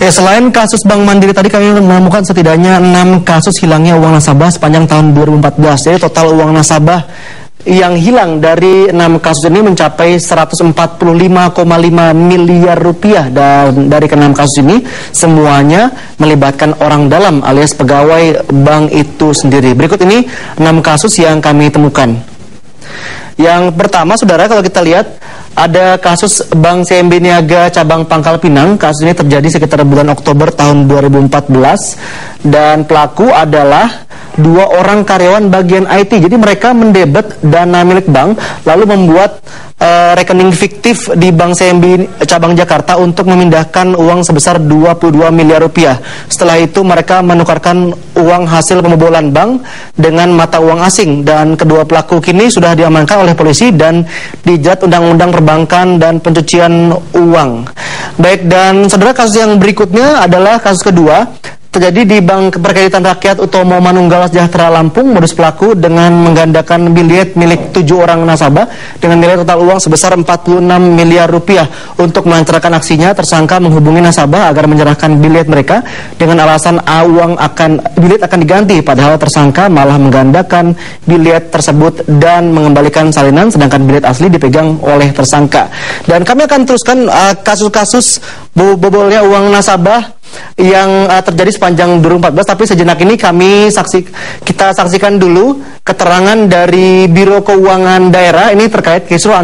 Ya, selain kasus Bank Mandiri tadi, kami menemukan setidaknya 6 kasus hilangnya uang nasabah sepanjang tahun 2014. Jadi total uang nasabah yang hilang dari 6 kasus ini mencapai 145,5 miliar rupiah, dan dari ke-6 kasus ini semuanya melibatkan orang dalam alias pegawai bank itu sendiri. Berikut ini 6 kasus yang kami temukan. Yang pertama, saudara, kalau kita lihat ada kasus Bank CMB Niaga cabang Pangkal Pinang. Kasus ini terjadi sekitar bulan Oktober tahun 2014 dan pelaku adalah 2 orang karyawan bagian IT. Jadi mereka mendebet dana milik bank lalu membuat rekening fiktif di Bank CMB cabang Jakarta untuk memindahkan uang sebesar 22 miliar rupiah. Setelah itu mereka menukarkan uang hasil pembobolan bank dengan mata uang asing, dan kedua pelaku kini sudah diamankan oleh polisi dan dijerat Undang-Undang Perbankan dan Pencucian Uang. Baik, dan saudara, kasus yang berikutnya adalah kasus kedua, terjadi di Bank Perkreditan Rakyat Utomo Manunggal Sejahtera Lampung. Modus pelaku dengan menggandakan bilet milik 7 orang nasabah dengan nilai total uang sebesar 46 miliar rupiah. Untuk melancarkan aksinya, tersangka menghubungi nasabah agar menyerahkan bilet mereka dengan alasan bilet akan diganti, padahal tersangka malah menggandakan bilet tersebut dan mengembalikan salinan, sedangkan bilet asli dipegang oleh tersangka. Dan kami akan teruskan kasus-kasus bobolnya uang nasabah yang terjadi sepanjang 2014, tapi sejenak ini kita saksikan dulu keterangan dari Biro Keuangan Daerah ini terkait kisruh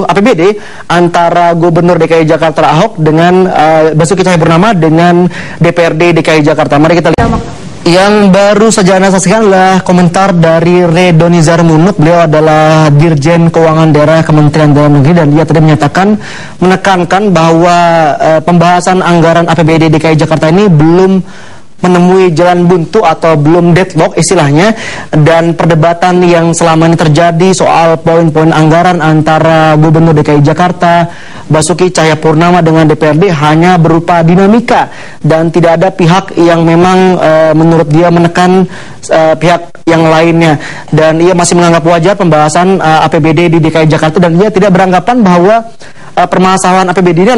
APBD antara Gubernur DKI Jakarta Ahok dengan Basuki Cahayapurnama dengan DPRD DKI Jakarta. Mari kita lihat. Yang baru saja Anda saksikan adalah komentar dari Redonizar Munuk. Beliau adalah Dirjen Keuangan Daerah Kementerian Dalam Negeri, dan dia tadi menekankan bahwa pembahasan anggaran APBD DKI Jakarta ini belum menemui jalan buntu atau belum deadlock istilahnya, dan perdebatan yang selama ini terjadi soal poin-poin anggaran antara Gubernur DKI Jakarta Basuki Cahayapurnama dengan DPRD hanya berupa dinamika, dan tidak ada pihak yang memang menurut dia menekan pihak yang lainnya, dan ia masih menganggap wajar pembahasan APBD di DKI Jakarta, dan ia tidak beranggapan bahwa permasalahan APBD ini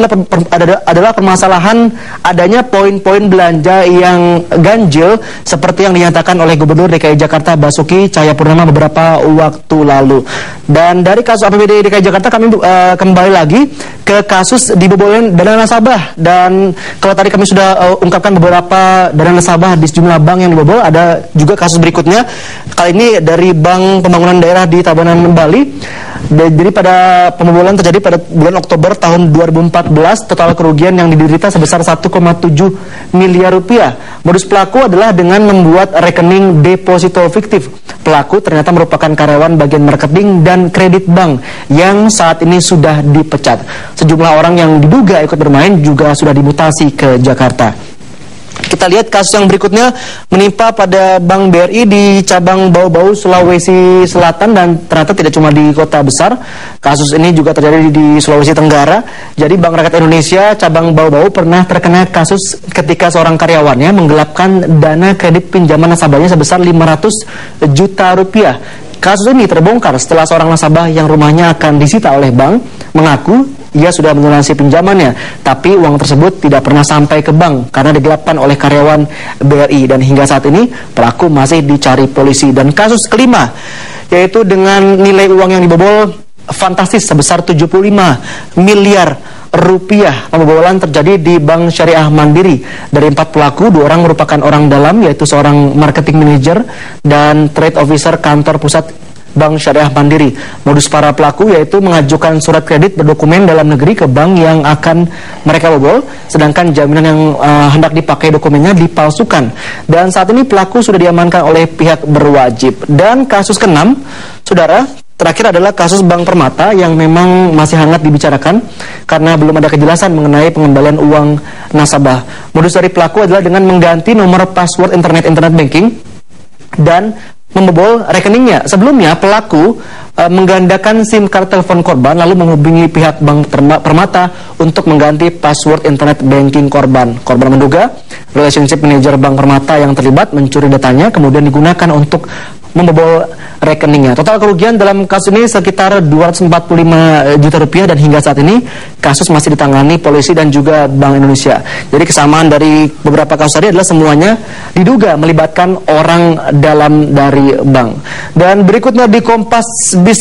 adalah permasalahan adanya poin-poin belanja yang ganjil seperti yang dinyatakan oleh Gubernur DKI Jakarta Basuki Cahayapurnama beberapa waktu lalu. Dan dari kasus APBD DKI Jakarta kami kembali lagi ke kasus dibobolin dana nasabah. Dan kalau tadi kami sudah ungkapkan beberapa dana nasabah di sejumlah bank yang dibobol, ada juga kasus berikutnya. Kali ini dari Bank Pembangunan Daerah di Tabanan, Bali. Jadi pada pembobolan terjadi pada bulan Oktober tahun 2014, total kerugian yang diderita sebesar 1,7 miliar rupiah. Modus pelaku adalah dengan membuat rekening deposito fiktif. Pelaku ternyata merupakan karyawan bagian marketing dan kredit bank yang saat ini sudah dipecat. Sejumlah orang yang diduga ikut bermain juga sudah dimutasi ke Jakarta. Kita lihat kasus yang berikutnya menimpa pada Bank BRI di cabang Bau-Bau, Sulawesi Selatan, dan ternyata tidak cuma di kota besar. Kasus ini juga terjadi di Sulawesi Tenggara. Jadi Bank Rakyat Indonesia cabang Bau-Bau pernah terkena kasus ketika seorang karyawannya menggelapkan dana kredit pinjaman nasabahnya sebesar 500 juta rupiah. Kasus ini terbongkar setelah seorang nasabah yang rumahnya akan disita oleh bank mengaku ia sudah melunasi pinjamannya, tapi uang tersebut tidak pernah sampai ke bank karena digelapkan oleh karyawan BRI, dan hingga saat ini pelaku masih dicari polisi. Dan kasus kelima, yaitu dengan nilai uang yang dibobol fantastis sebesar 75 miliar rupiah. Pembobolan terjadi di Bank Syariah Mandiri. Dari 4 pelaku, 2 orang merupakan orang dalam, yaitu seorang marketing manager dan trade officer kantor pusat Bank Syariah Mandiri. Modus para pelaku yaitu mengajukan surat kredit berdokumen dalam negeri ke bank yang akan mereka bobol, sedangkan jaminan yang hendak dipakai dokumennya dipalsukan. Dan saat ini pelaku sudah diamankan oleh pihak berwajib. Dan kasus ke-6, saudara, terakhir adalah kasus Bank Permata yang memang masih hangat dibicarakan karena belum ada kejelasan mengenai pengembalian uang nasabah. Modus dari pelaku adalah dengan mengganti nomor password internet banking dan membobol rekeningnya. Sebelumnya pelaku menggandakan SIM card telepon korban lalu menghubungi pihak Bank Permata untuk mengganti password internet banking korban. Korban menduga relationship manager Bank Permata yang terlibat mencuri datanya kemudian digunakan untuk membobol rekeningnya. Total kerugian dalam kasus ini sekitar 245 juta rupiah dan hingga saat ini kasus masih ditangani polisi dan juga Bank Indonesia. Jadi kesamaan dari beberapa kasus tadi adalah semuanya diduga melibatkan orang dalam dari bank. Dan berikutnya di Kompas Bisnis